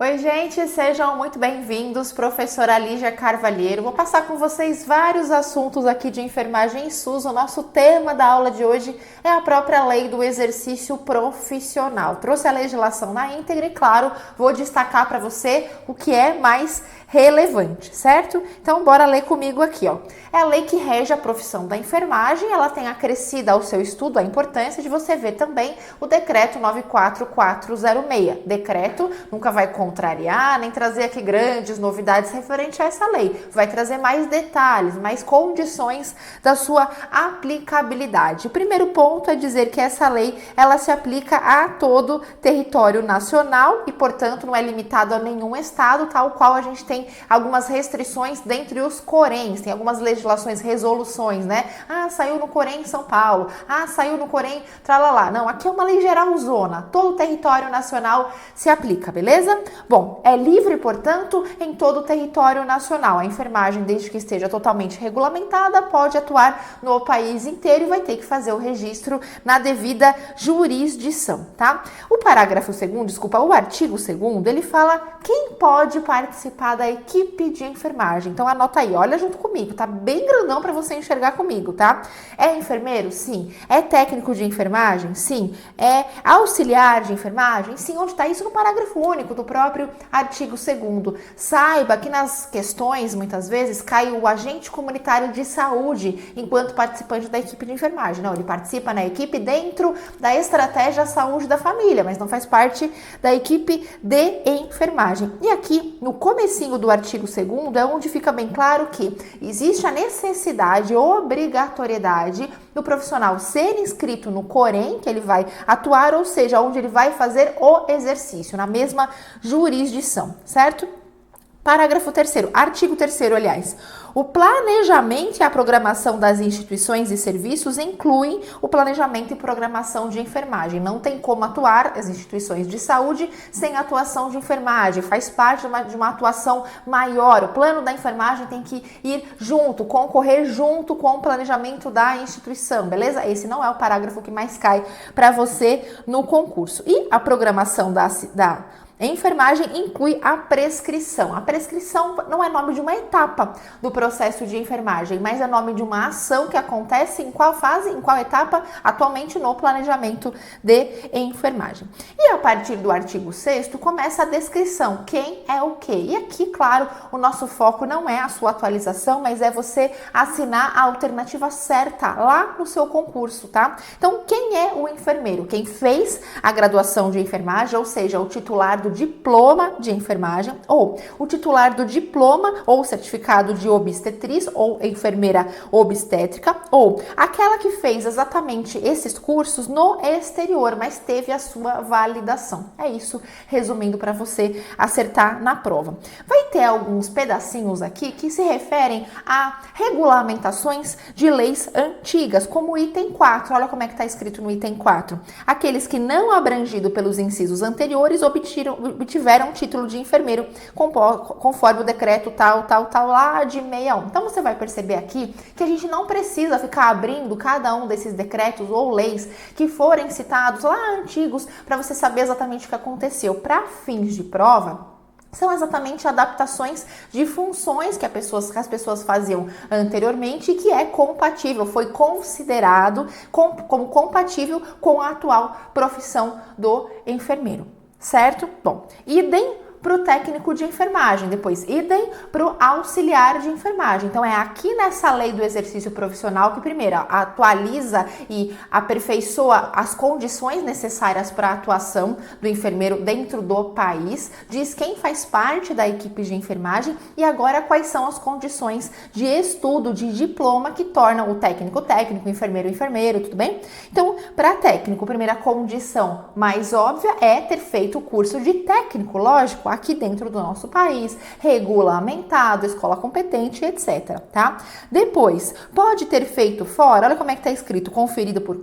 Oi, gente, sejam muito bem-vindos, professora Lígia Carvalheiro. Vou passar com vocês vários assuntos aqui de enfermagem em SUS. O nosso tema da aula de hoje é a própria lei do exercício profissional. Trouxe a legislação na íntegra e, claro, vou destacar para você o que é mais relevante, certo? Então, bora ler comigo aqui, ó. É a lei que rege a profissão da enfermagem, ela tem acrescida ao seu estudo a importância de você ver também o decreto 94406. Decreto nunca vai contrariar, nem trazer aqui grandes novidades referente a essa lei. Vai trazer mais detalhes, mais condições da sua aplicabilidade. O primeiro ponto é dizer que essa lei, ela se aplica a todo território nacional e, portanto, não é limitado a nenhum estado, tal qual a gente tem algumas restrições dentre os Corems, tem algumas legislações, resoluções, né? Ah, saiu no Corém em São Paulo, ah, saiu no Corém, tralalá. Não, aqui é uma lei geral zona, todo o território nacional se aplica, beleza? Bom, é livre, portanto, em todo o território nacional. A enfermagem, desde que esteja totalmente regulamentada, pode atuar no país inteiro e vai ter que fazer o registro na devida jurisdição, tá? O parágrafo 2º, desculpa, o artigo 2º, ele fala quem pode participar da equipe de enfermagem. Então anota aí, olha junto comigo, tá bem grandão para você enxergar comigo, tá? É enfermeiro? Sim. É técnico de enfermagem? Sim. É auxiliar de enfermagem? Sim. Onde está isso? No parágrafo único do próprio artigo 2º. Saiba que nas questões, muitas vezes, cai o agente comunitário de saúde enquanto participante da equipe de enfermagem. Não, ele participa na equipe dentro da estratégia saúde da família, mas não faz parte da equipe de enfermagem. E aqui, no comecinho do artigo 2º, é onde fica bem claro que existe a necessidade, obrigatoriedade do profissional ser inscrito no Corém, que ele vai atuar, ou seja, onde ele vai fazer o exercício, na mesma jurisdição, certo? Parágrafo 3º, artigo 3º, aliás. O planejamento e a programação das instituições e serviços incluem o planejamento e programação de enfermagem. Não tem como atuar as instituições de saúde sem atuação de enfermagem. Faz parte de uma atuação maior. O plano da enfermagem tem que ir junto, concorrer junto com o planejamento da instituição, beleza? Esse não é o parágrafo que mais cai para você no concurso. E a programação da enfermagem inclui a prescrição. A prescrição não é nome de uma etapa do processo de enfermagem, mas é nome de uma ação que acontece em qual fase, em qual etapa? Atualmente no planejamento de enfermagem. E a partir do artigo 6º começa a descrição, quem é o quê? E aqui, claro, o nosso foco não é a sua atualização, mas é você assinar a alternativa certa lá no seu concurso, tá? Então, quem é o enfermeiro? Quem fez a graduação de enfermagem, ou seja, o titular do diploma de enfermagem, ou o titular do diploma ou certificado de obstetriz ou enfermeira obstétrica, ou aquela que fez exatamente esses cursos no exterior, mas teve a sua validação. É isso, resumindo, para você acertar na prova. Vai ter alguns pedacinhos aqui que se referem a regulamentações de leis antigas, como o item 4. Olha como é que está escrito no item 4. Aqueles que não abrangido pelos incisos anteriores obtiveram título de enfermeiro conforme o decreto tal lá de 61. Então você vai perceber aqui que a gente não precisa ficar abrindo cada um desses decretos ou leis que forem citados lá antigos para você saber exatamente o que aconteceu. Para fins de prova, são exatamente adaptações de funções que as pessoas faziam anteriormente e que é compatível, foi considerado como compatível com a atual profissão do enfermeiro, certo? Bom, idem para o técnico de enfermagem, depois idem para o auxiliar de enfermagem. Então é aqui nessa lei do exercício profissional que primeiro atualiza e aperfeiçoa as condições necessárias para a atuação do enfermeiro dentro do país, diz quem faz parte da equipe de enfermagem e agora quais são as condições de estudo, de diploma que tornam o técnico, enfermeiro, tudo bem? Então, para técnico, a primeira condição mais óbvia é ter feito o curso de técnico, lógico, aqui dentro do nosso país, regulamentado, escola competente, etc, tá? Depois, pode ter feito fora, olha como é que tá escrito, conferido por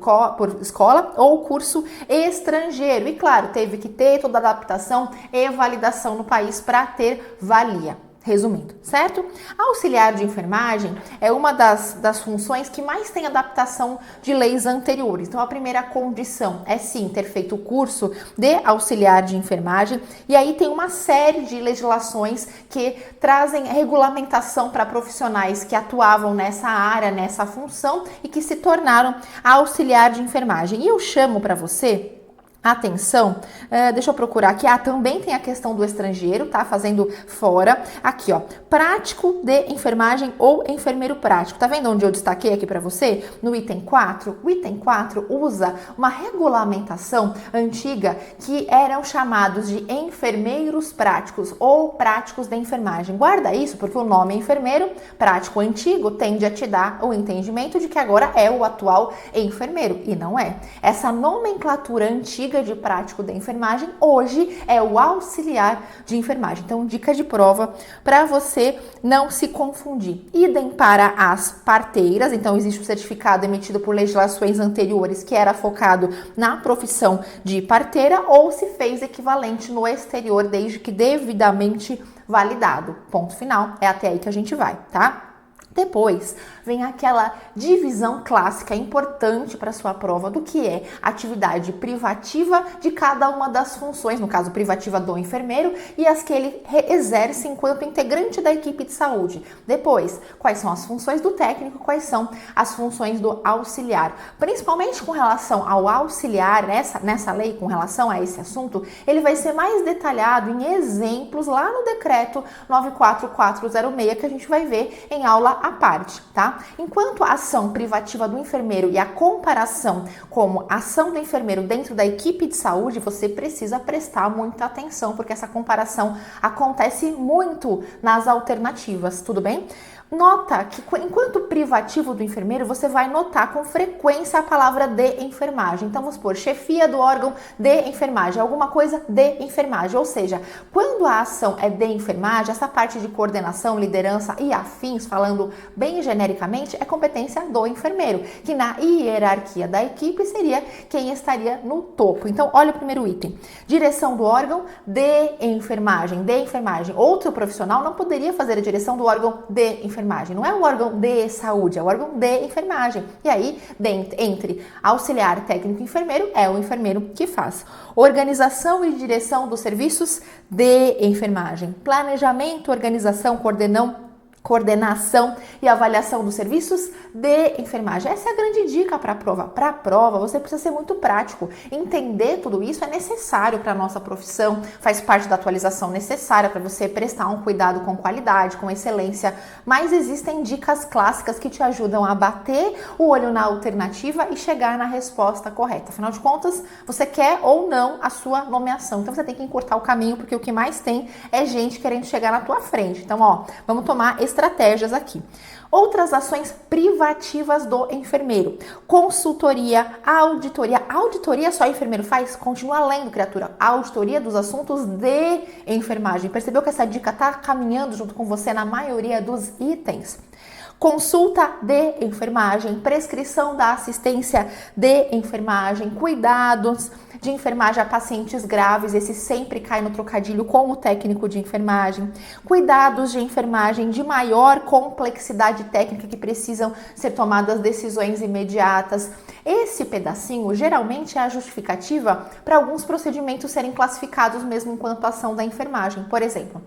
escola ou curso estrangeiro. E claro, teve que ter toda a adaptação e validação no país para ter valia. Resumindo, certo? Auxiliar de enfermagem é uma das funções que mais tem adaptação de leis anteriores. Então, a primeira condição é sim ter feito o curso de auxiliar de enfermagem, e aí tem uma série de legislações que trazem regulamentação para profissionais que atuavam nessa área, nessa função e que se tornaram auxiliar de enfermagem. E eu chamo para você atenção, deixa eu procurar aqui, também tem a questão do estrangeiro, tá? Fazendo fora, aqui ó, prático de enfermagem ou enfermeiro prático, tá vendo onde eu destaquei aqui para você? No item 4, o item 4 usa uma regulamentação antiga que eram chamados de enfermeiros práticos ou práticos de enfermagem. Guarda isso, porque o nome enfermeiro prático antigo tende a te dar o entendimento de que agora é o atual enfermeiro, e não é. Essa nomenclatura antiga de prático de enfermagem, hoje é o auxiliar de enfermagem. Então, dica de prova para você não se confundir. Idem para as parteiras, então existe um certificado emitido por legislações anteriores que era focado na profissão de parteira ou se fez equivalente no exterior desde que devidamente validado. Ponto final, é até aí que a gente vai, tá? Depois vem aquela divisão clássica importante para sua prova do que é atividade privativa de cada uma das funções, no caso privativa do enfermeiro e as que ele exerce enquanto integrante da equipe de saúde. Depois, quais são as funções do técnico, quais são as funções do auxiliar. Principalmente com relação ao auxiliar, nessa lei, com relação a esse assunto, ele vai ser mais detalhado em exemplos lá no decreto 94406 que a gente vai ver em aula à parte, tá? Enquanto a ação privativa do enfermeiro e a comparação como ação do enfermeiro dentro da equipe de saúde, você precisa prestar muita atenção, porque essa comparação acontece muito nas alternativas, tudo bem? Nota que enquanto privativo do enfermeiro, você vai notar com frequência a palavra de enfermagem. Então, vamos supor, chefia do órgão de enfermagem, alguma coisa de enfermagem. Ou seja, quando a ação é de enfermagem, essa parte de coordenação, liderança e afins, falando bem genericamente, é competência do enfermeiro, que na hierarquia da equipe seria quem estaria no topo. Então, olha o primeiro item. Direção do órgão de enfermagem, de enfermagem. Outro profissional não poderia fazer a direção do órgão de enfermagem. Não é o órgão de saúde, é o órgão de enfermagem. E aí, entre auxiliar, técnico e enfermeiro, é o enfermeiro que faz. Organização e direção dos serviços de enfermagem. Planejamento, organização, coordenação e avaliação dos serviços de enfermagem. Essa é a grande dica para a prova. Para a prova, você precisa ser muito prático. Entender tudo isso é necessário para a nossa profissão, faz parte da atualização necessária para você prestar um cuidado com qualidade, com excelência, mas existem dicas clássicas que te ajudam a bater o olho na alternativa e chegar na resposta correta. Afinal de contas, você quer ou não a sua nomeação. Então, você tem que encurtar o caminho, porque o que mais tem é gente querendo chegar na tua frente. Então, vamos tomar estratégias aqui. Outras ações privativas do enfermeiro. Consultoria, auditoria. Auditoria só o enfermeiro faz? Continua lendo, criatura. Auditoria dos assuntos de enfermagem. Percebeu que essa dica está caminhando junto com você na maioria dos itens? Consulta de enfermagem, prescrição da assistência de enfermagem, cuidados de enfermagem a pacientes graves, esse sempre cai no trocadilho com o técnico de enfermagem, cuidados de enfermagem de maior complexidade técnica que precisam ser tomadas decisões imediatas. Esse pedacinho geralmente é a justificativa para alguns procedimentos serem classificados mesmo enquanto ação da enfermagem. Por exemplo,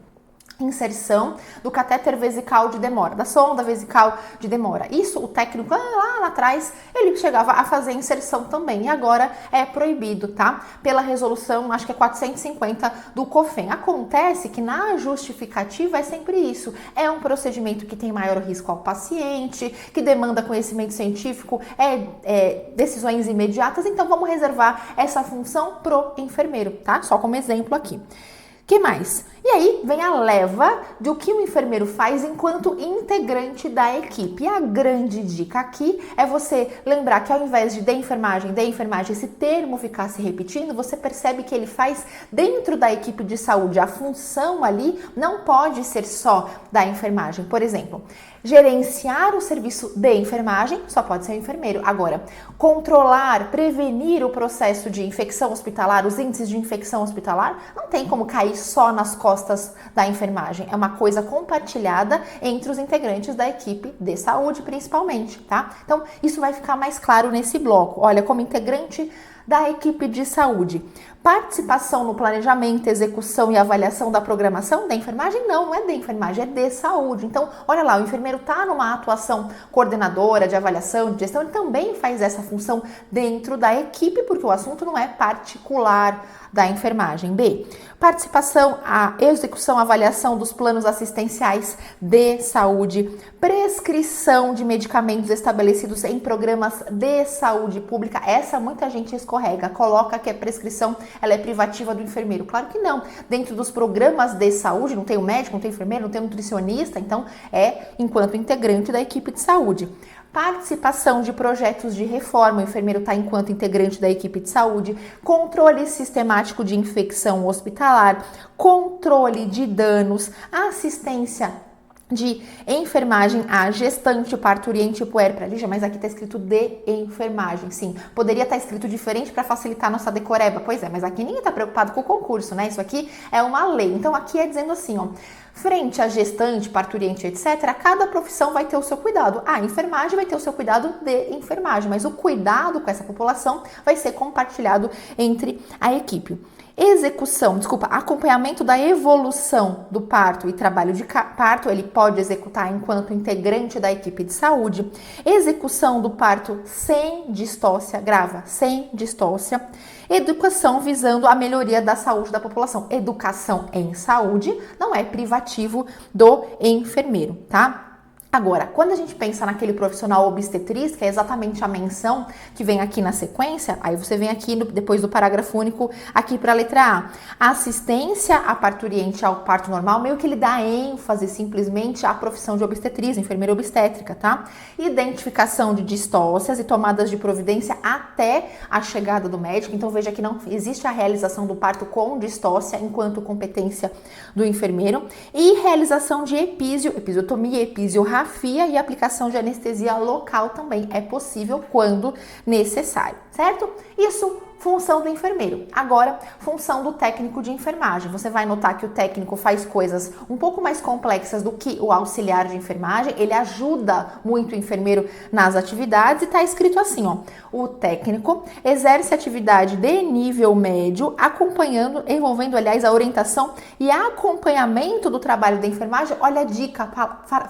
inserção do catéter vesical de demora, da sonda vesical de demora. Isso o técnico lá atrás, ele chegava a fazer inserção também e agora é proibido, tá? Pela resolução, acho que é 450 do COFEN. Acontece que na justificativa é sempre isso. É um procedimento que tem maior risco ao paciente, que demanda conhecimento científico, decisões imediatas, então vamos reservar essa função pro enfermeiro, tá? Só como exemplo aqui. Que mais? E aí vem a leva do que o enfermeiro faz enquanto integrante da equipe. E a grande dica aqui é você lembrar que ao invés de enfermagem, esse termo ficar se repetindo, você percebe que ele faz dentro da equipe de saúde. A função ali não pode ser só da enfermagem. Por exemplo, gerenciar o serviço de enfermagem só pode ser o enfermeiro. Agora, controlar, prevenir o processo de infecção hospitalar, os índices de infecção hospitalar, não tem como cair só nas costas costas da enfermagem, é uma coisa compartilhada entre os integrantes da equipe de saúde, principalmente, tá? Então, isso vai ficar mais claro nesse bloco. Olha, como integrante da equipe de saúde, participação no planejamento, execução e avaliação da programação da enfermagem? Não é de enfermagem, é de saúde. Então, olha lá, o enfermeiro está numa atuação coordenadora de avaliação, de gestão, ele também faz essa função dentro da equipe, porque o assunto não é particular da enfermagem. B, participação, a execução, avaliação dos planos assistenciais de saúde, prescrição de medicamentos estabelecidos em programas de saúde pública. Essa muita gente escorrega, coloca que a prescrição ela é privativa do enfermeiro. Claro que não. Dentro dos programas de saúde, não tem o médico, não tem o enfermeiro, não tem o nutricionista, então é enquanto integrante da equipe de saúde. Participação de projetos de reforma, o enfermeiro está enquanto integrante da equipe de saúde, controle sistemático de infecção hospitalar, controle de danos, assistência de enfermagem a gestante, parturiente e puérpera. Lígia, mas aqui está escrito de enfermagem, sim. Poderia estar escrito diferente para facilitar a nossa decoreba. Pois é, mas aqui ninguém está preocupado com o concurso, né? Isso aqui é uma lei. Então aqui é dizendo assim, ó, frente a gestante, parturiente, etc., cada profissão vai ter o seu cuidado. A enfermagem vai ter o seu cuidado de enfermagem, mas o cuidado com essa população vai ser compartilhado entre a equipe. Acompanhamento da evolução do parto e trabalho de parto, ele pode executar enquanto integrante da equipe de saúde. Execução do parto sem distócia, grava, sem distócia. Educação visando a melhoria da saúde da população. Educação em saúde não é privativo do enfermeiro, tá? Agora, quando a gente pensa naquele profissional obstetriz, que é exatamente a menção que vem aqui na sequência, aí você vem aqui depois do parágrafo único, aqui para a letra A. A assistência à parturiente ao parto normal, meio que ele dá ênfase simplesmente à profissão de obstetriz, enfermeira obstétrica, tá? Identificação de distócias e tomadas de providência até a chegada do médico. Então veja que não existe a realização do parto com distócia enquanto competência do enfermeiro. E realização de episiotomia, episioterapia e aplicação de anestesia local também é possível quando necessário, certo? Isso, função do enfermeiro. Agora, função do técnico de enfermagem. Você vai notar que o técnico faz coisas um pouco mais complexas do que o auxiliar de enfermagem. Ele ajuda muito o enfermeiro nas atividades e tá escrito assim, ó. O técnico exerce atividade de nível médio, envolvendo, aliás, a orientação e acompanhamento do trabalho da enfermagem. Olha a dica,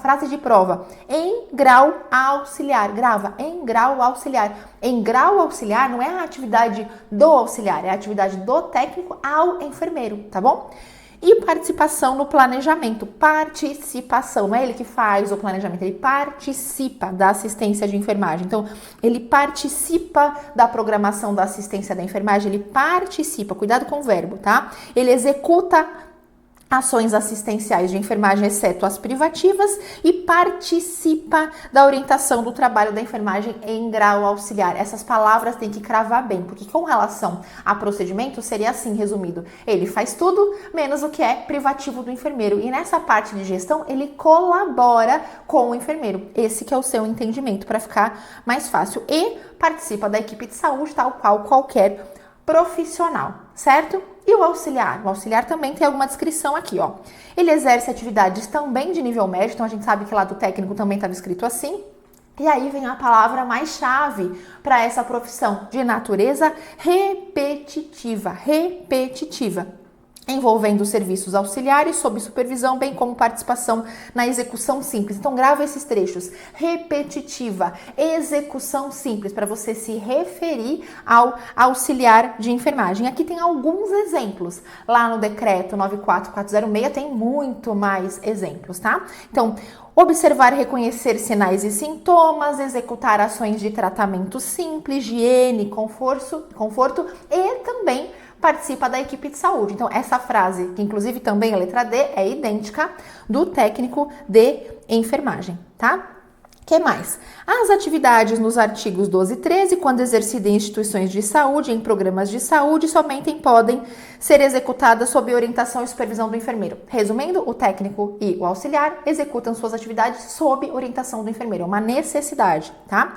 frase de prova. Em grau auxiliar. Grava, em grau auxiliar. Em grau auxiliar não é a atividade do auxiliar, é a atividade do técnico ao enfermeiro, tá bom? E participação no planejamento. Participação, não é ele que faz o planejamento, ele participa da assistência de enfermagem. Então, ele participa da programação da assistência da enfermagem, ele participa, cuidado com o verbo, tá? Ele executa ações assistenciais de enfermagem, exceto as privativas, e participa da orientação do trabalho da enfermagem em grau auxiliar. Essas palavras tem que cravar bem, porque com relação a procedimento seria assim, resumido. Ele faz tudo, menos o que é privativo do enfermeiro. E nessa parte de gestão, ele colabora com o enfermeiro. Esse que é o seu entendimento, para ficar mais fácil. E participa da equipe de saúde, tal qual qualquer profissional, certo? E o auxiliar? O auxiliar também tem alguma descrição aqui, ó. Ele exerce atividades também de nível médio, então a gente sabe que lá do técnico também estava escrito assim. E aí vem a palavra mais chave para essa profissão, de natureza repetitiva, envolvendo serviços auxiliares sob supervisão, bem como participação na execução simples. Então grava esses trechos. Repetitiva, execução simples, para você se referir ao auxiliar de enfermagem. Aqui tem alguns exemplos. Lá no decreto 94406 tem muito mais exemplos, tá? Então, observar e reconhecer sinais e sintomas, executar ações de tratamento simples, higiene, conforto e também participa da equipe de saúde. Então, essa frase, que inclusive também a letra D, é idêntica do técnico de enfermagem, tá? Que mais? As atividades nos artigos 12 e 13, quando exercidas em instituições de saúde, em programas de saúde, somente podem ser executadas sob orientação e supervisão do enfermeiro. Resumindo, o técnico e o auxiliar executam suas atividades sob orientação do enfermeiro. É uma necessidade, tá?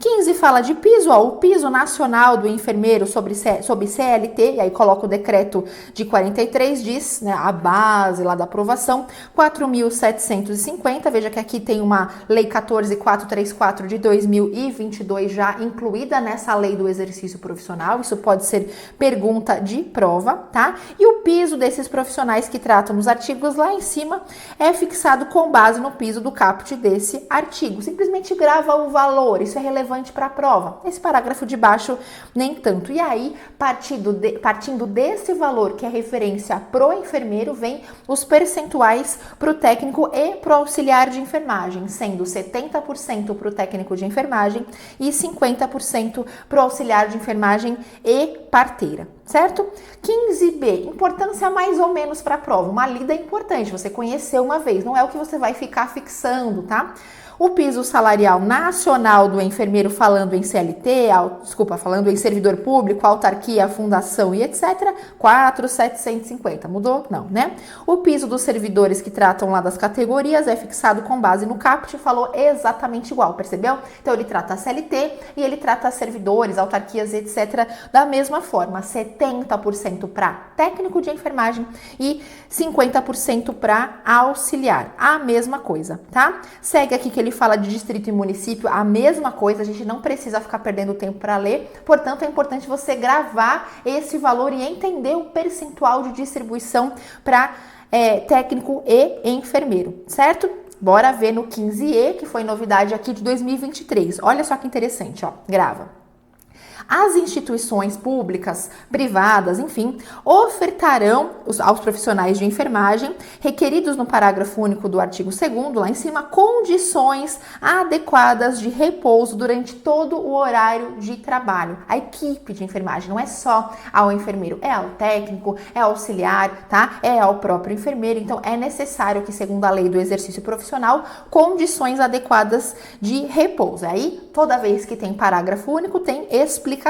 15 fala de piso, ó, o piso nacional do enfermeiro sobre CLT, e aí coloca o decreto de 43, diz, né, a base lá da aprovação, 4.750, veja que aqui tem uma lei 14.434 de 2022 já incluída nessa lei do exercício profissional, isso pode ser pergunta de prova, tá? E o piso desses profissionais que tratam nos artigos lá em cima é fixado com base no piso do caput desse artigo, simplesmente grava o valor, isso é relevante para a prova. Esse parágrafo de baixo, nem tanto. E aí, partindo desse valor, que é referência pro enfermeiro, vem os percentuais pro técnico e pro auxiliar de enfermagem, sendo 70% pro técnico de enfermagem e 50% pro auxiliar de enfermagem e parteira, certo? 15B, importância mais ou menos para a prova. Uma lida é importante, você conhecer uma vez, não é o que você vai ficar fixando, tá? O piso salarial nacional do enfermeiro falando em CLT, falando em servidor público, autarquia, fundação e etc, 4.750. Mudou? Não, né? O piso dos servidores que tratam lá das categorias é fixado com base no caput, falou exatamente igual, percebeu? Então ele trata a CLT e ele trata servidores, autarquias, etc, da mesma forma, 70% para técnico de enfermagem e 50% para auxiliar. A mesma coisa, tá? Segue aqui que ele fala de distrito e município, a mesma coisa, a gente não precisa ficar perdendo tempo para ler, portanto é importante você gravar esse valor e entender o percentual de distribuição para técnico e enfermeiro, certo? Bora ver no 15E, que foi novidade aqui de 2023. Olha só que interessante, ó, grava. As instituições públicas, privadas, enfim, ofertarão aos profissionais de enfermagem, requeridos no parágrafo único do artigo 2º, lá em cima, condições adequadas de repouso durante todo o horário de trabalho. A equipe de enfermagem não é só ao enfermeiro, é ao técnico, é ao auxiliar, tá? É ao próprio enfermeiro. Então, é necessário que, segundo a lei do exercício profissional, condições adequadas de repouso. Aí, toda vez que tem parágrafo único, tem explicação.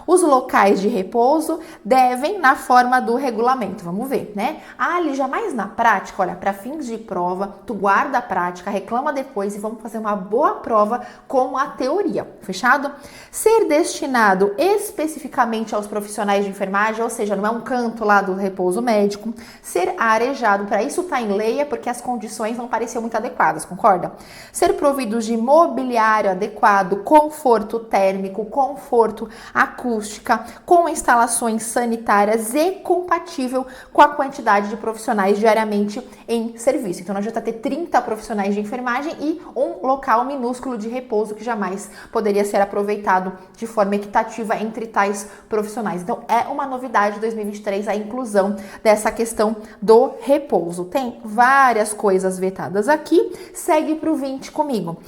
Os locais de repouso devem na forma do regulamento. Vamos ver, né? Ali já mais na prática, olha, para fins de prova, tu guarda a prática, reclama depois e vamos fazer uma boa prova com a teoria. Fechado? Ser destinado especificamente aos profissionais de enfermagem, ou seja, não é um canto lá do repouso médico. Ser arejado, para isso tá em lei, porque as condições não pareciam muito adequadas, concorda? Ser providos de mobiliário adequado, conforto térmico, conforto acústica, com instalações sanitárias e compatível com a quantidade de profissionais diariamente em serviço. Então, não adianta ter 30 profissionais de enfermagem e um local minúsculo de repouso que jamais poderia ser aproveitado de forma equitativa entre tais profissionais. Então, é uma novidade de 2023 a inclusão dessa questão do repouso. Tem várias coisas vetadas aqui, segue para o 20 comigo.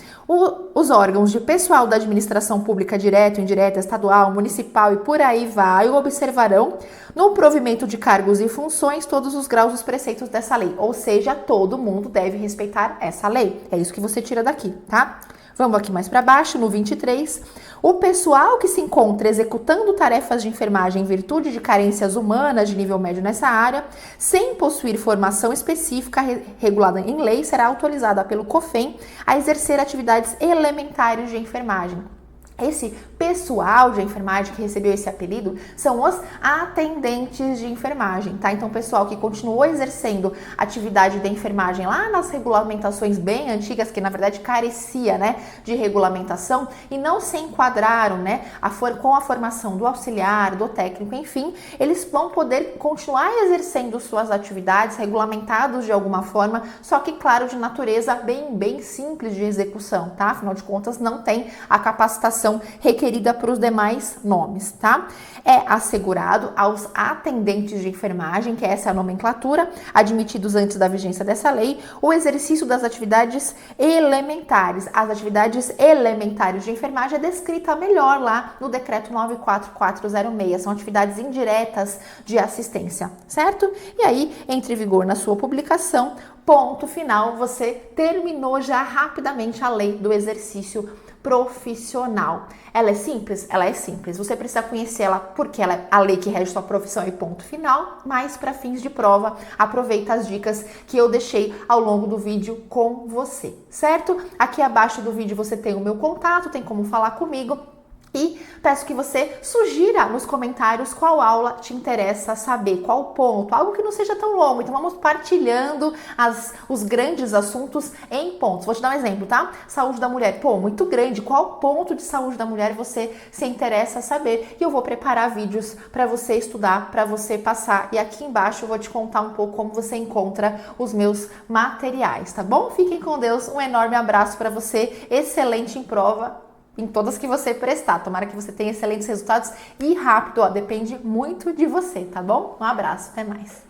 Os órgãos de pessoal da administração pública direta, indireta, estadual, municipal e por aí vai, observarão no provimento de cargos e funções todos os graus dos preceitos dessa lei. Ou seja, todo mundo deve respeitar essa lei. É isso que você tira daqui, tá? Vamos aqui mais para baixo, no 23. O pessoal que se encontra executando tarefas de enfermagem em virtude de carências humanas de nível médio nessa área, sem possuir formação específica regulada em lei, será autorizada pelo COFEM a exercer atividades elementares de enfermagem. Esse pessoal de enfermagem que recebeu esse apelido são os atendentes de enfermagem, tá? Então, pessoal que continuou exercendo atividade de enfermagem lá nas regulamentações bem antigas, que na verdade carecia, né, de regulamentação e não se enquadraram, né, com a formação do auxiliar, do técnico, enfim, eles vão poder continuar exercendo suas atividades regulamentados de alguma forma, só que, claro, de natureza bem simples de execução, tá? Afinal de contas, não tem a capacitação requerida para os demais nomes, tá? É assegurado aos atendentes de enfermagem, que essa é a nomenclatura, admitidos antes da vigência dessa lei, o exercício das atividades elementares. As atividades elementares de enfermagem é descrita melhor lá no decreto 94406, são atividades indiretas de assistência, certo? E aí, entre em vigor na sua publicação, ponto final, você terminou já rapidamente a lei do exercício profissional. Ela é simples? Ela é simples. Você precisa conhecer ela porque ela é a lei que rege sua profissão e ponto final, mas para fins de prova, aproveita as dicas que eu deixei ao longo do vídeo com você, certo? Aqui abaixo do vídeo você tem o meu contato, tem como falar comigo. E peço que você sugira nos comentários qual aula te interessa saber, qual ponto, algo que não seja tão longo. Então vamos partilhando os grandes assuntos em pontos. Vou te dar um exemplo, tá? Saúde da mulher, pô, muito grande. Qual ponto de saúde da mulher você se interessa saber? E eu vou preparar vídeos para você estudar, para você passar. E aqui embaixo eu vou te contar um pouco como você encontra os meus materiais, tá bom? Fiquem com Deus, um enorme abraço para você, excelente em prova. Em todas que você prestar. Tomara que você tenha excelentes resultados e rápido, ó, depende muito de você, tá bom? Um abraço, até mais.